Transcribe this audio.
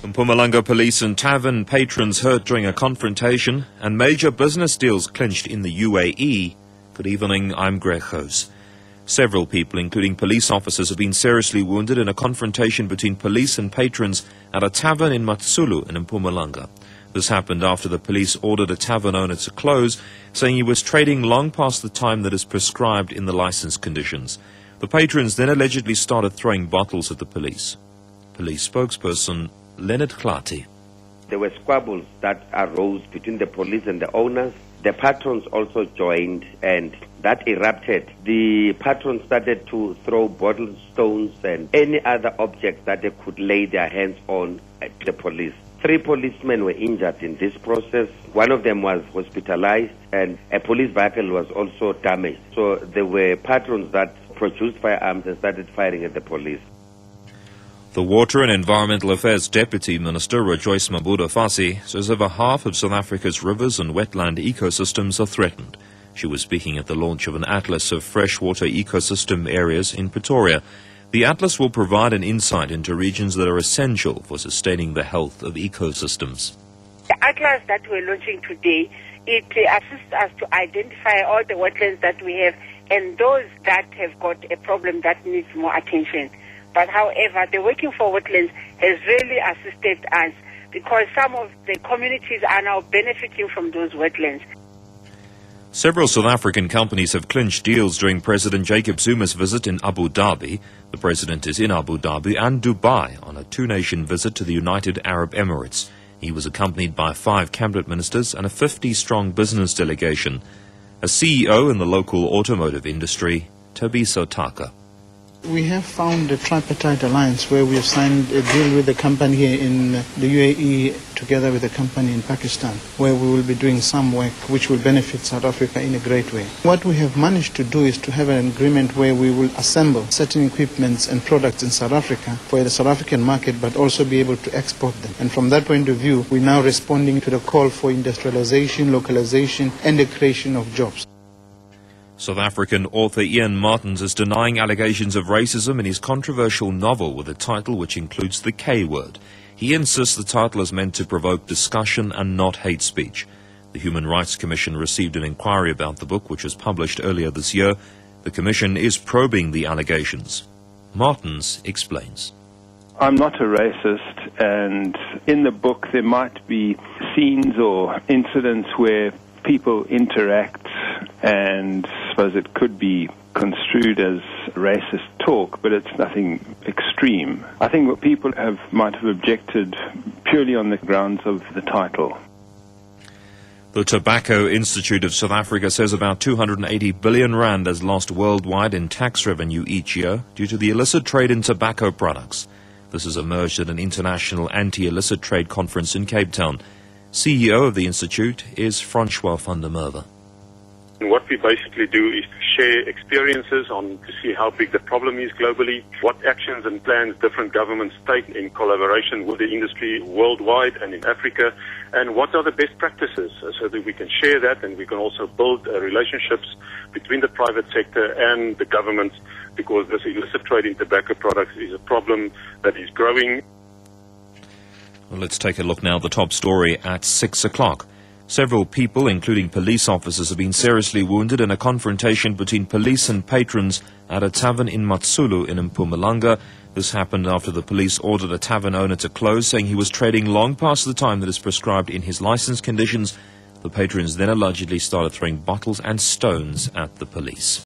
Mpumalanga police and tavern patrons hurt during a confrontation, and major business deals clinched in the UAE. Good evening, I'm Greg Hoos. Several people, including police officers, have been seriously wounded in a confrontation between police and patrons at a tavern in Matsulu in Mpumalanga. This happened after the police ordered a tavern owner to close, saying he was trading long past the time that is prescribed in the license conditions. The patrons then allegedly started throwing bottles at the police. Police spokesperson Leonard Klati. There were squabbles that arose between the police and the owners. The patrons also joined, and that erupted. The patrons started to throw bottles, stones, and any other objects that they could lay their hands on at the police. 3 policemen were injured in this process. One of them was hospitalized, and a police vehicle was also damaged. So there were patrons that produced firearms and started firing at the police. The Water and Environmental Affairs Deputy Minister, Rejoice Mabudafasi, says over half of South Africa's rivers and wetland ecosystems are threatened. She was speaking at the launch of an atlas of freshwater ecosystem areas in Pretoria. The atlas will provide an insight into regions that are essential for sustaining the health of ecosystems. The atlas that we're launching today, it assists us to identify all the wetlands that we have and those that have got a problem that needs more attention. But however, the Working for Wetlands has really assisted us because some of the communities are now benefiting from those wetlands. Several South African companies have clinched deals during President Jacob Zuma's visit in Abu Dhabi. The president is in Abu Dhabi and Dubai on a 2-nation visit to the United Arab Emirates. He was accompanied by 5 cabinet ministers and a 50-strong business delegation. A CEO in the local automotive industry, Thabiso Taka. We have found a tripartite alliance where we have signed a deal with a company here in the UAE together with a company in Pakistan, where we will be doing some work which will benefit South Africa in a great way. What we have managed to do is to have an agreement where we will assemble certain equipments and products in South Africa for the South African market, but also be able to export them. And from that point of view, we're now responding to the call for industrialization, localization, and the creation of jobs. South African author Ian Martins is denying allegations of racism in his controversial novel with a title which includes the K word. He insists the title is meant to provoke discussion and not hate speech. The Human Rights Commission received an inquiry about the book, which was published earlier this year. The Commission is probing the allegations. Martins explains. I'm not a racist, and in the book there might be scenes or incidents where people interact, and I suppose it could be construed as racist talk, but it's nothing extreme. I think what people might have objected purely on the grounds of the title. The Tobacco Institute of South Africa says about 280 billion rand is lost worldwide in tax revenue each year due to the illicit trade in tobacco products. This has emerged at an international anti-illicit trade conference in Cape Town. CEO of the Institute is Francois van der Merwe. What we basically do is to share experiences to see how big the problem is globally, what actions and plans different governments take in collaboration with the industry worldwide and in Africa, and what are the best practices so that we can share that and we can also build relationships between the private sector and the government, because this illicit trade in tobacco products is a problem that is growing. Well, let's take a look now at the top story at 6 o'clock. Several people, including police officers, have been seriously wounded in a confrontation between police and patrons at a tavern in Matsulu in Mpumalanga. This happened after the police ordered a tavern owner to close, saying he was trading long past the time that is prescribed in his license conditions. The patrons then allegedly started throwing bottles and stones at the police.